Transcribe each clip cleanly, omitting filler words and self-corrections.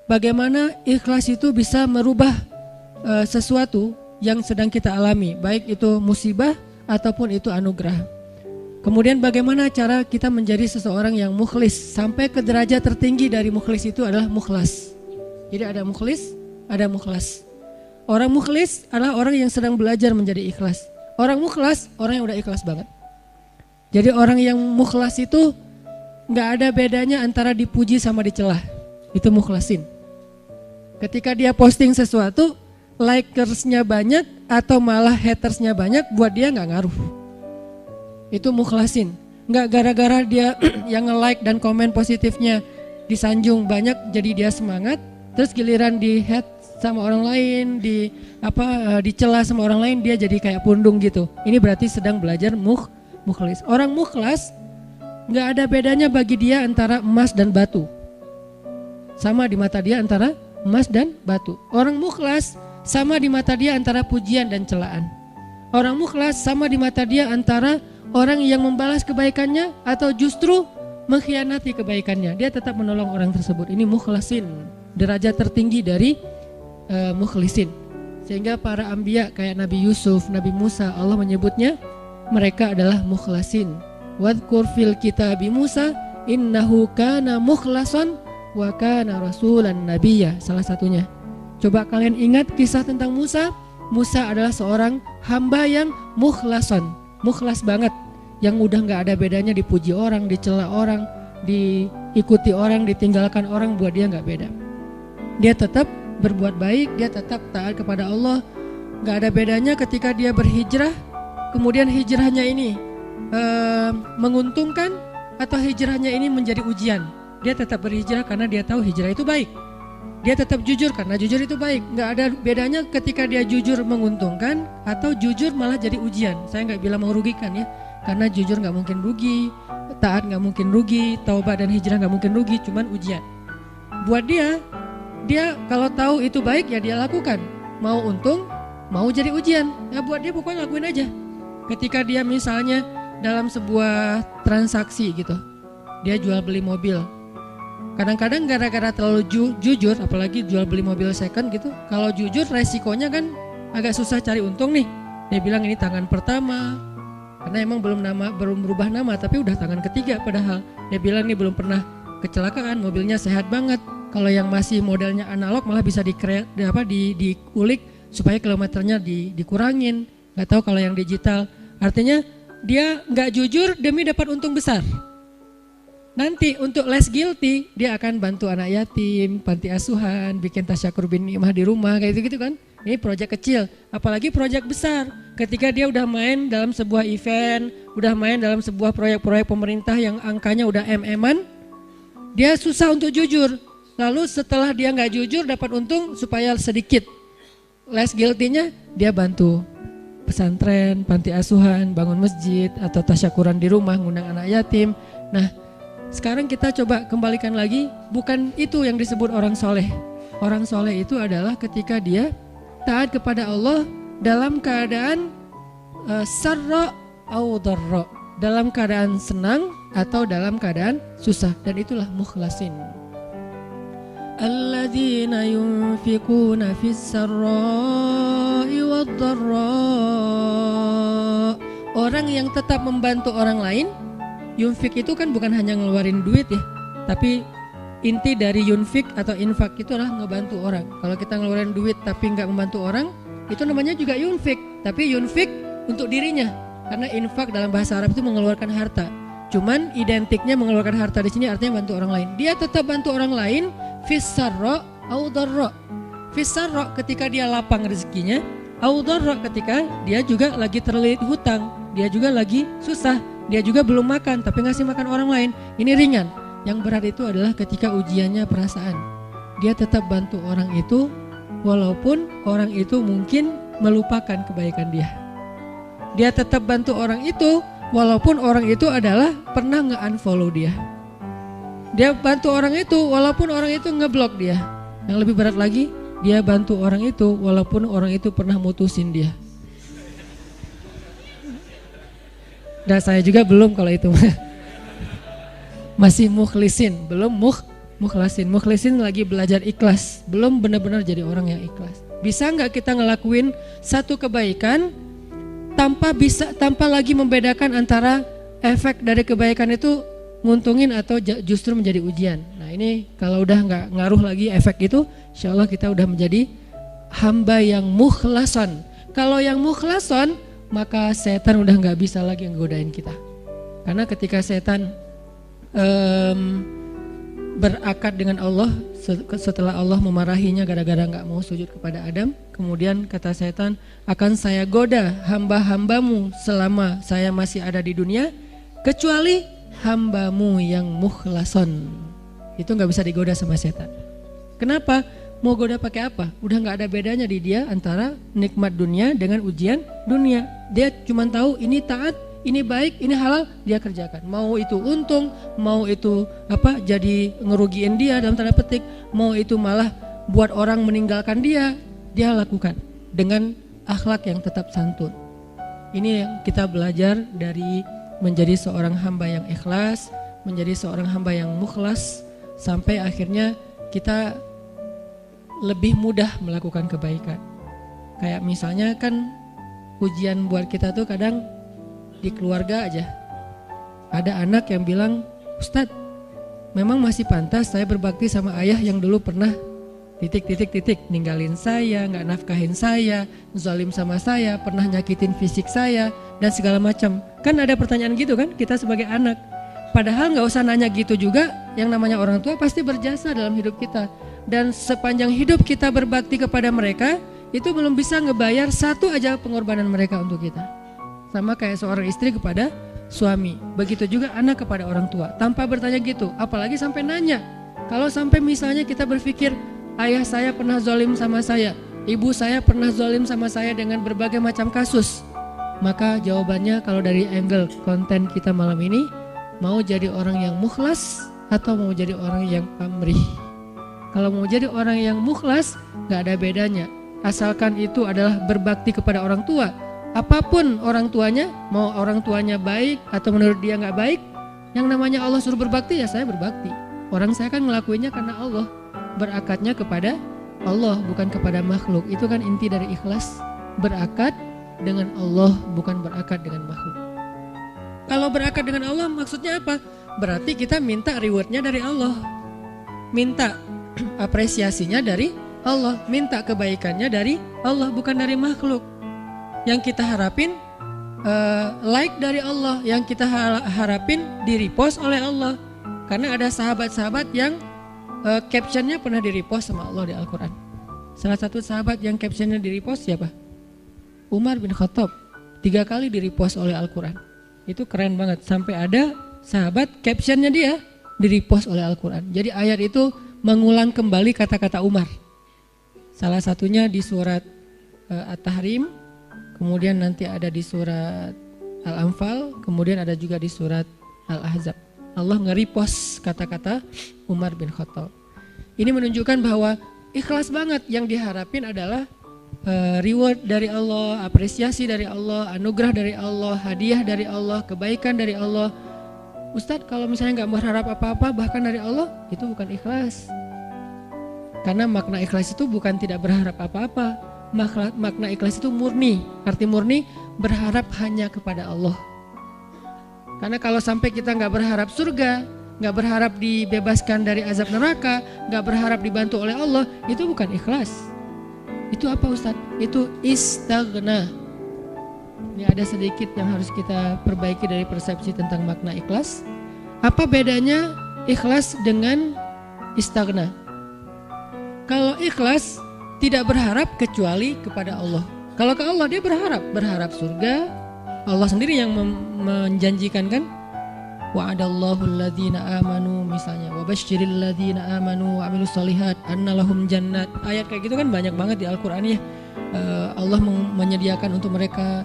bagaimana ikhlas itu bisa merubah sesuatu yang sedang kita alami, baik itu musibah ataupun itu anugerah. Kemudian bagaimana cara kita menjadi seseorang yang mukhlis, sampai ke derajat tertinggi dari mukhlis itu adalah mukhlas. Jadi ada mukhlis, ada mukhlas. Orang mukhlis adalah orang yang sedang belajar menjadi ikhlas. Orang mukhlas, orang yang udah ikhlas banget. Jadi orang yang mukhlas itu gak ada bedanya antara dipuji sama dicela. Itu mukhlasin. Ketika dia posting sesuatu, likersnya banyak atau malah hatersnya banyak, buat dia gak ngaruh. Itu mukhlasin. Gak gara-gara dia yang nge-like dan komen positifnya disanjung banyak jadi dia semangat, terus giliran di hate sama orang lain, dicela sama orang lain, dia jadi kayak pundung gitu. Ini berarti sedang belajar mukhlis. Orang mukhlas nggak ada bedanya bagi dia antara emas dan batu. Sama di mata dia antara emas dan batu. Orang mukhlas sama di mata dia antara pujian dan celaan. Orang mukhlas sama di mata dia antara orang yang membalas kebaikannya atau justru mengkhianati kebaikannya. Dia tetap menolong orang tersebut. Ini mukhlasin, derajat tertinggi dari mukhlisin. Sehingga para anbiya kayak Nabi Yusuf, Nabi Musa, Allah menyebutnya mereka adalah mukhlasin. Wadhkur fil kitabi Musa innahu kana mukhlasan wa kana rasulan nabiyya. Salah satunya. Coba kalian ingat kisah tentang Musa. Musa adalah seorang hamba yang mukhlason, mukhlas banget, yang udah gak ada bedanya dipuji orang, dicela orang, diikuti orang, ditinggalkan orang, buat dia gak beda. Dia tetap berbuat baik, dia tetap taat kepada Allah. Gak ada bedanya ketika dia berhijrah, kemudian hijrahnya ini menguntungkan atau hijrahnya ini menjadi ujian. Dia tetap berhijrah karena dia tahu hijrah itu baik. Dia tetap jujur karena jujur itu baik. Gak ada bedanya ketika dia jujur menguntungkan atau jujur malah jadi ujian. Saya gak bilang merugikan ya, karena jujur gak mungkin rugi, taat gak mungkin rugi, taubat dan hijrah gak mungkin rugi, cuman ujian. Buat dia kalau tahu itu baik ya dia lakukan. Mau untung, mau jadi ujian, ya buat dia pokoknya lakuin aja. Ketika dia misalnya dalam sebuah transaksi gitu, dia jual beli mobil. Kadang-kadang gara-gara terlalu jujur, apalagi jual beli mobil second gitu, kalau jujur resikonya kan agak susah cari untung nih. Dia bilang ini tangan pertama, karena emang belum berubah nama, tapi udah tangan ketiga padahal. Dia bilang ini belum pernah kecelakaan, mobilnya sehat banget. Kalau yang masih modelnya analog malah bisa diulik supaya kilometernya dikurangin. Gak tahu kalau yang digital. Artinya dia gak jujur demi dapat untung besar. Nanti untuk less guilty dia akan bantu anak yatim, panti asuhan, bikin tasyakur bin ni'mah di rumah kayak gitu kan. Ini proyek kecil, apalagi proyek besar. Ketika dia udah main dalam sebuah event, udah main dalam sebuah proyek-proyek pemerintah yang angkanya udah MM-an, dia susah untuk jujur. Lalu setelah dia gak jujur dapat untung supaya sedikit less guilty-nya, dia bantu pesantren, panti asuhan, bangun masjid atau tasyakuran di rumah, ngundang anak yatim. Nah, sekarang kita coba kembalikan lagi, bukan itu yang disebut orang soleh. Orang soleh itu adalah ketika dia taat kepada Allah dalam keadaan sarra au dharra, dalam keadaan senang atau dalam keadaan susah, dan itulah mukhlasin. Alladzina yunfikuna fis sarra'i wad dharra. Orang yang tetap membantu orang lain. Yunfik itu kan bukan hanya ngeluarin duit ya, tapi inti dari yunfik atau infak itu adalah ngebantu orang. Kalau kita ngeluarin duit tapi nggak membantu orang, itu namanya juga yunfik. Tapi yunfik untuk dirinya, karena infak dalam bahasa Arab itu mengeluarkan harta. Cuman identiknya mengeluarkan harta di sini artinya bantu orang lain. Dia tetap bantu orang lain, fis sarra au dharra. Fis sarra ketika dia lapang rezekinya, au dharra ketika dia juga lagi terlilit hutang, dia juga lagi susah. Dia juga belum makan tapi ngasih makan orang lain. Ini ringan. Yang berat itu adalah ketika ujiannya perasaan. Dia tetap bantu orang itu walaupun orang itu mungkin melupakan kebaikan dia. Dia tetap bantu orang itu walaupun orang itu adalah pernah nge-unfollow dia. Dia bantu orang itu walaupun orang itu ngeblok dia. Yang lebih berat lagi, dia bantu orang itu walaupun orang itu pernah mutusin dia. Dan saya juga belum kalau itu masih mukhlisin, belum Mukhlisin lagi belajar ikhlas, belum benar-benar jadi orang yang ikhlas. Bisa nggak kita ngelakuin satu kebaikan tanpa lagi membedakan antara efek dari kebaikan itu nguntungin atau justru menjadi ujian. Nah ini kalau udah nggak ngaruh lagi efek itu, insya Allah kita udah menjadi hamba yang mukhlason. Kalau yang mukhlason, maka setan udah nggak bisa lagi nggodain kita. Karena ketika setan berakad dengan Allah setelah Allah memarahinya gara-gara gak mau sujud kepada Adam, kemudian kata setan, akan saya goda hamba-hambamu selama saya masih ada di dunia, kecuali hambamu yang mukhlason. Itu gak bisa digoda sama setan. Kenapa? Mau goda pakai apa? Udah gak ada bedanya di dia antara nikmat dunia dengan ujian dunia. Dia cuma tahu ini taat, ini baik, ini halal, dia kerjakan. Mau itu untung, mau itu jadi ngerugiin dia dalam tanda petik, mau itu malah buat orang meninggalkan dia lakukan dengan akhlak yang tetap santun. Ini yang kita belajar dari menjadi seorang hamba yang ikhlas, menjadi seorang hamba yang mukhlas, sampai akhirnya kita lebih mudah melakukan kebaikan. Kayak misalnya kan ujian buat kita tuh kadang di keluarga aja. Ada anak yang bilang, Ustadz, memang masih pantas saya berbakti sama ayah yang dulu pernah ninggalin saya, gak nafkahin saya, zalim sama saya, pernah nyakitin fisik saya, dan segala macam. Kan ada pertanyaan gitu kan, kita sebagai anak. Padahal gak usah nanya gitu juga, yang namanya orang tua pasti berjasa dalam hidup kita. Dan sepanjang hidup kita berbakti kepada mereka, itu belum bisa ngebayar satu aja pengorbanan mereka untuk kita. Sama kayak seorang istri kepada suami, begitu juga anak kepada orang tua, tanpa bertanya gitu, apalagi sampai nanya. Kalau sampai misalnya kita berpikir, ayah saya pernah zalim sama saya, ibu saya pernah zalim sama saya dengan berbagai macam kasus, maka jawabannya kalau dari angle konten kita malam ini, mau jadi orang yang mukhlas atau mau jadi orang yang pamrih. Kalau mau jadi orang yang mukhlas, gak ada bedanya, asalkan itu adalah berbakti kepada orang tua. Apapun orang tuanya, mau orang tuanya baik atau menurut dia gak baik, yang namanya Allah suruh berbakti, ya saya berbakti. Orang saya kan ngelakuinnya karena Allah, berakadnya kepada Allah, bukan kepada makhluk. Itu kan inti dari ikhlas, berakad dengan Allah, bukan berakad dengan makhluk. Kalau berakad dengan Allah maksudnya apa? Berarti kita minta rewardnya dari Allah, minta apresiasinya dari Allah, minta kebaikannya dari Allah, bukan dari makhluk. Yang kita harapin like dari Allah, yang kita harapin di-repost oleh Allah. Karena ada sahabat-sahabat yang captionnya pernah di-repost sama Allah di Al-Quran. Salah satu sahabat yang captionnya di-repost siapa? Umar bin Khattab, 3 kali di-repost oleh Al-Quran. Itu keren banget, sampai ada sahabat captionnya dia di-repost oleh Al-Quran. Jadi ayat itu mengulang kembali kata-kata Umar. Salah satunya di surat At-Tahrim, kemudian nanti ada di surat Al-Anfal, kemudian ada juga di surat Al-Ahzab. Allah nge-repost kata-kata Umar bin Khattab. Ini menunjukkan bahwa ikhlas banget, yang diharapin adalah reward dari Allah, apresiasi dari Allah, anugerah dari Allah, hadiah dari Allah, kebaikan dari Allah. Ustadz, kalau misalnya gak berharap apa-apa bahkan dari Allah, itu bukan ikhlas. Karena makna ikhlas itu bukan tidak berharap apa-apa. Makna ikhlas itu murni. Arti murni berharap hanya kepada Allah. Karena kalau sampai kita gak berharap surga, gak berharap dibebaskan dari azab neraka, gak berharap dibantu oleh Allah, itu bukan ikhlas. Itu apa Ustadz? Itu istaghna. Ini ada sedikit yang harus kita perbaiki dari persepsi tentang makna ikhlas. Apa bedanya ikhlas dengan istaghna? Kalau ikhlas tidak berharap kecuali kepada Allah. Kalau ke Allah dia berharap surga. Allah sendiri yang menjanjikan kan, wa'adallahu alladhina amanu misalnya, wa basyiril ladzina amanu wa amilus solihat anna lahum jannat. Ayat kayak gitu kan banyak banget di Al-Qur'an ya. Allah menyediakan untuk mereka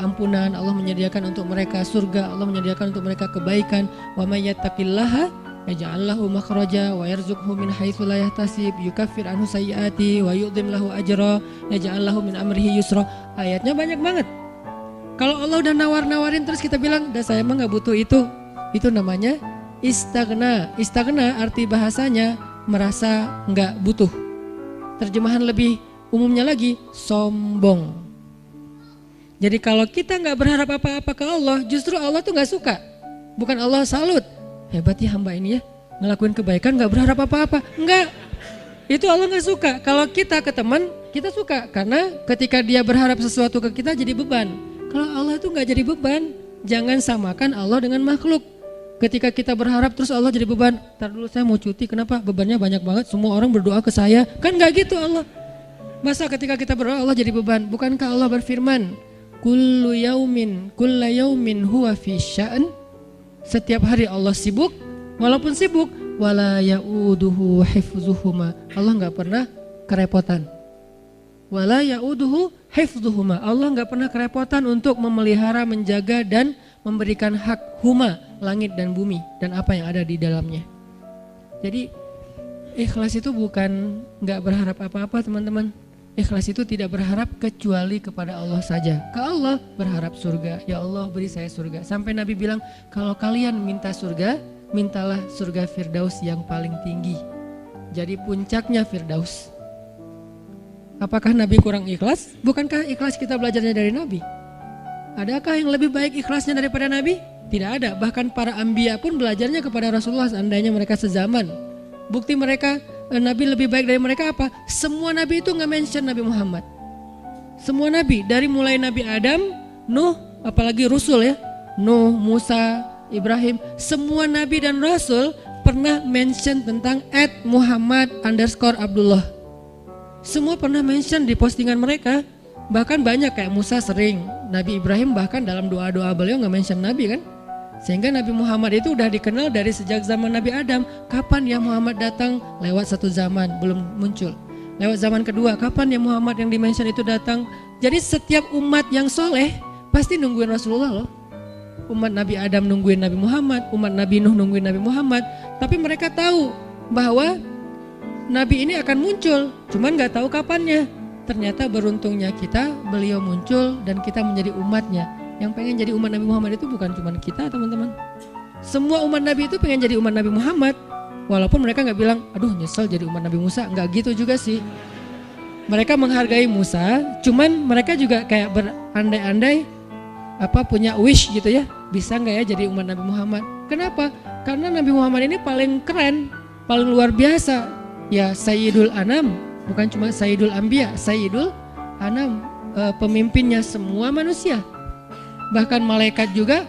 ampunan, Allah menyediakan untuk mereka surga, Allah menyediakan untuk mereka kebaikan. Wa may yattaqillaha yaj'al lahu makhraja wa yarzuqhu min haitsu la yahtasib, yukaffir anhu sayyiati wa yu'dhim lahu ajra, yaj'al lahu min amrihi yusra. Ayatnya banyak banget. Kalau Allah udah nawar-nawarin terus kita bilang, "Dah saya emang enggak butuh itu." Itu namanya istagna. Istagna arti bahasanya merasa nggak butuh. Terjemahan lebih umumnya lagi, sombong. Jadi kalau kita nggak berharap apa-apa ke Allah, justru Allah tuh nggak suka. Bukan Allah salut, hebat ya hamba ini ya, ngelakuin kebaikan nggak berharap apa-apa. Enggak, itu Allah nggak suka. Kalau kita ke teman, kita suka. Karena ketika dia berharap sesuatu ke kita jadi beban. Kalau Allah itu nggak jadi beban. Jangan samakan Allah dengan makhluk. Ketika kita berharap terus Allah jadi beban. Ntar dulu saya mau cuti, kenapa? Bebannya banyak banget, semua orang berdoa ke saya. Kan gak gitu Allah. Masa ketika kita berdoa Allah jadi beban? Bukankah Allah berfirman, kullu yaumin huwa fi sya'an. Setiap hari Allah sibuk, walaupun sibuk, wala ya'uduhu hifzuhuma. Allah gak pernah kerepotan. Wala ya'uduhu hifzuhuma. Allah gak pernah kerepotan untuk memelihara, menjaga dan memberikan hak huma, langit dan bumi dan apa yang ada di dalamnya. Jadi ikhlas itu bukan gak berharap apa-apa teman-teman. Ikhlas itu tidak berharap kecuali kepada Allah saja. Ke Allah berharap surga. Ya Allah beri saya surga. Sampai Nabi bilang kalau kalian minta surga, mintalah surga Firdaus yang paling tinggi. Jadi puncaknya Firdaus. Apakah Nabi kurang ikhlas? Bukankah ikhlas kita belajarnya dari Nabi? Adakah yang lebih baik ikhlasnya daripada Nabi? Tidak ada. Bahkan para anbiya pun belajarnya kepada Rasulullah seandainya mereka sezaman. Bukti mereka Nabi lebih baik dari mereka apa? Semua Nabi itu nggak mention Nabi Muhammad. Semua Nabi dari mulai Nabi Adam, Nuh, apalagi Rasul ya, Nuh, Musa, Ibrahim, semua Nabi dan Rasul pernah mention tentang @Muhammad_Abdullah. Semua pernah mention di postingan mereka. Bahkan banyak kayak Musa sering, Nabi Ibrahim bahkan dalam doa-doa beliau nggak mention Nabi kan. Sehingga Nabi Muhammad itu udah dikenal dari sejak zaman Nabi Adam. Kapan ya Muhammad datang? Lewat satu zaman, belum muncul. Lewat zaman kedua, kapan ya Muhammad yang dimention itu datang? Jadi setiap umat yang soleh pasti nungguin Rasulullah loh. Umat Nabi Adam nungguin Nabi Muhammad, umat Nabi Nuh nungguin Nabi Muhammad. Tapi mereka tahu bahwa Nabi ini akan muncul, cuman gak tahu kapannya. Ternyata beruntungnya kita, beliau muncul dan kita menjadi umatnya. Yang pengen jadi umat Nabi Muhammad itu bukan cuma kita teman-teman. Semua umat Nabi itu pengen jadi umat Nabi Muhammad. Walaupun mereka gak bilang, aduh nyesel jadi umat Nabi Musa. Gak gitu juga sih. Mereka menghargai Musa, cuman mereka juga kayak berandai-andai punya wish gitu ya. Bisa gak ya jadi umat Nabi Muhammad? Kenapa? Karena Nabi Muhammad ini paling keren, paling luar biasa. Ya Sayyidul Anam, bukan cuma Sayyidul Anbiya, Sayyidul Anam, pemimpinnya semua manusia. Bahkan malaikat juga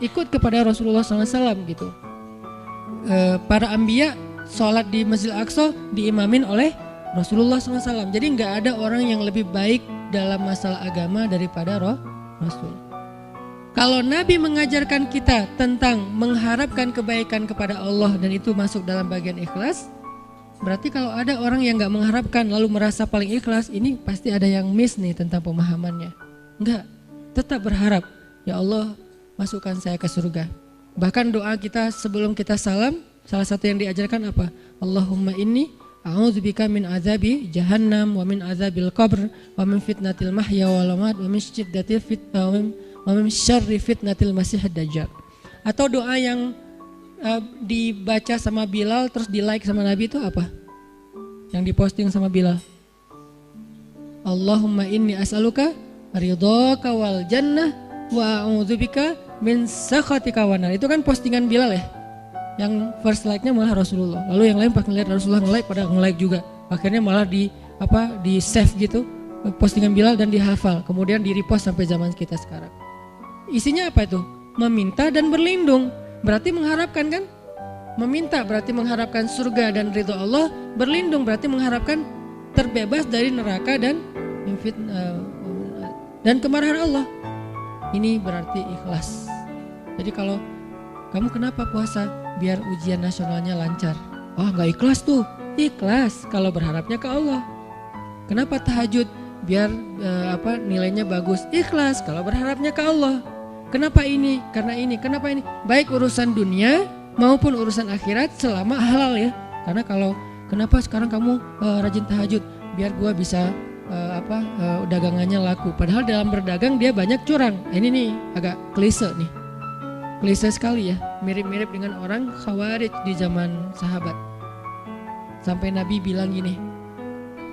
ikut kepada Rasulullah SAW gitu. Para Anbiya sholat di Masjid Al-Aqsa diimamin oleh Rasulullah SAW. Jadi nggak ada orang yang lebih baik dalam masalah agama daripada Rasul. Kalau Nabi mengajarkan kita tentang mengharapkan kebaikan kepada Allah dan itu masuk dalam bagian ikhlas, berarti kalau ada orang yang gak mengharapkan lalu merasa paling ikhlas, ini pasti ada yang miss nih tentang pemahamannya. Enggak, tetap berharap, ya Allah masukkan saya ke surga. Bahkan doa kita sebelum kita salam, salah satu yang diajarkan apa? Allahumma inni a'udzubika min azabi jahannam wa min azabil qabr wa min fitnatil mahya wal mamat wa min syiddatil fitnah wa min syarri fitnatil masiihid dajjal. Atau doa yang dibaca sama Bilal terus di like sama Nabi itu apa? Yang diposting sama Bilal. Allahumma inni as'aluka ridhaka wal jannah wa a'udzubika min sakhatika wan nar. Itu kan postingan Bilal ya. Yang first like-nya malah Rasulullah. Lalu yang lain pas ngeliat Rasulullah nge-like pada nge-like juga. Akhirnya malah di save gitu postingan Bilal dan dihafal. Kemudian di repost sampai zaman kita sekarang. Isinya apa itu? Meminta dan berlindung. Berarti mengharapkan kan? Meminta berarti mengharapkan surga dan ridho Allah. Berlindung berarti mengharapkan terbebas dari neraka dan kemarahan Allah. Ini berarti ikhlas. Jadi kalau kamu kenapa puasa? Biar ujian nasionalnya lancar. Oh gak ikhlas tuh. Ikhlas kalau berharapnya ke Allah. Kenapa tahajud? Biar nilainya bagus. Ikhlas kalau berharapnya ke Allah. Kenapa ini? Karena ini. Kenapa ini? Baik urusan dunia maupun urusan akhirat selama halal ya. Karena kalau kenapa sekarang kamu rajin tahajud? Biar gua bisa dagangannya laku. Padahal dalam berdagang dia banyak curang. Ini nih agak klise nih. klise sekali ya, mirip-mirip dengan orang Khawarij di zaman sahabat. Sampai Nabi bilang gini,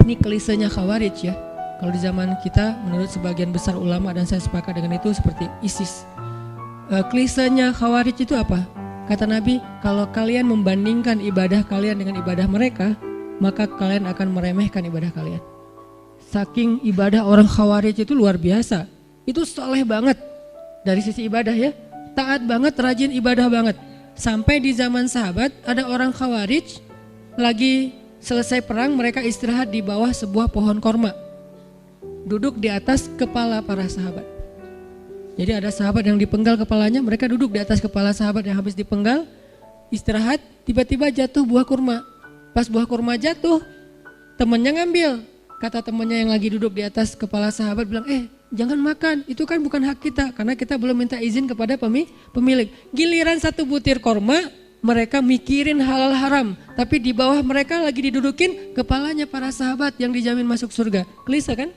ini klisenya Khawarij ya. Kalau di zaman kita menurut sebagian besar ulama dan saya sepakat dengan itu seperti ISIS. Klisenya Khawarij itu apa? Kata Nabi, kalau kalian membandingkan ibadah kalian dengan ibadah mereka, maka kalian akan meremehkan ibadah kalian. Saking ibadah orang Khawarij itu luar biasa. Itu soleh banget dari sisi ibadah ya. Taat banget, rajin ibadah banget. Sampai di zaman sahabat ada orang Khawarij lagi selesai perang, mereka istirahat di bawah sebuah pohon korma. Duduk di atas kepala para sahabat. Jadi ada sahabat yang dipenggal kepalanya, mereka duduk di atas kepala sahabat yang habis dipenggal, istirahat, tiba-tiba jatuh buah kurma. Pas buah kurma jatuh, temannya ngambil. Kata temannya yang lagi duduk di atas kepala sahabat bilang, jangan makan, itu kan bukan hak kita, karena kita belum minta izin kepada pemilik. Giliran satu butir kurma, mereka mikirin halal haram, tapi di bawah mereka lagi didudukin kepalanya para sahabat yang dijamin masuk surga. Klise kan?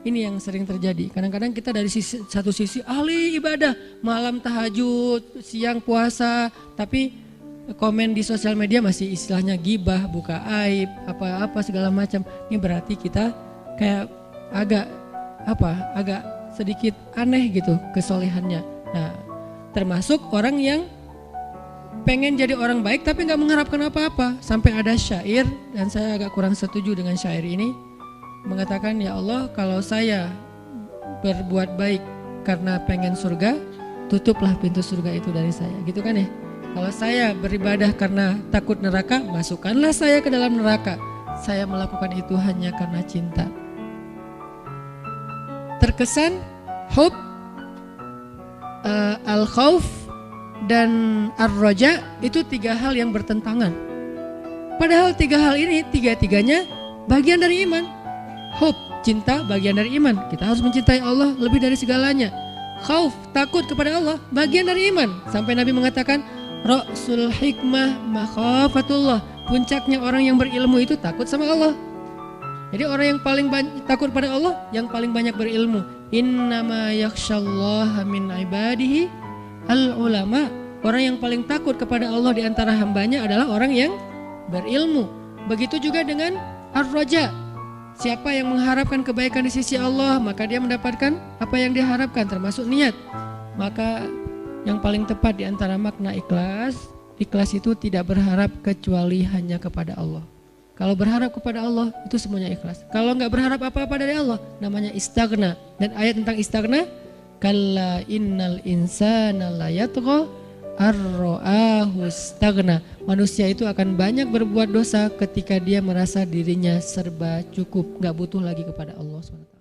Ini yang sering terjadi. Kadang-kadang kita dari satu sisi ahli ibadah, malam tahajud, siang puasa, tapi komen di sosial media masih istilahnya gibah, buka aib, apa-apa segala macam. Ini berarti kita kayak agak sedikit aneh gitu kesolehannya. Nah, termasuk orang yang pengen jadi orang baik tapi nggak mengharapkan apa-apa. Sampai ada syair, dan saya agak kurang setuju dengan syair ini, mengatakan, ya Allah, kalau saya berbuat baik karena pengen surga, tutuplah pintu surga itu dari saya, gitu kan ya. Kalau saya beribadah karena takut neraka, masukkanlah saya ke dalam neraka. Saya melakukan itu hanya karena cinta. Terkesan hub, al-khauf dan ar-roja itu tiga hal yang bertentangan. Padahal tiga hal ini tiga-tiganya bagian dari iman. Hub, cinta, bagian dari iman. Kita harus mencintai Allah lebih dari segalanya. Khauf, takut kepada Allah, bagian dari iman. Sampai Nabi mengatakan, Ra'sul hikmah makhafatullah. Puncaknya orang yang berilmu itu takut sama Allah. Jadi orang yang paling takut pada Allah, yang paling banyak berilmu. Innama yakhshallaha min ibadihi al-ulama. Orang yang paling takut kepada Allah di antara hambanya adalah orang yang berilmu. Begitu juga dengan ar-raja. Siapa yang mengharapkan kebaikan di sisi Allah, maka dia mendapatkan apa yang dia harapkan, termasuk niat. Maka yang paling tepat di antara makna ikhlas, ikhlas itu tidak berharap kecuali hanya kepada Allah. Kalau berharap kepada Allah, itu semuanya ikhlas. Kalau nggak berharap apa-apa dari Allah, namanya istaghna. Dan ayat tentang istaghna, kalla innal insana la yatgha ar-ra'ahu istaghna. Manusia itu akan banyak berbuat dosa ketika dia merasa dirinya serba cukup, gak butuh lagi kepada Allah SWT.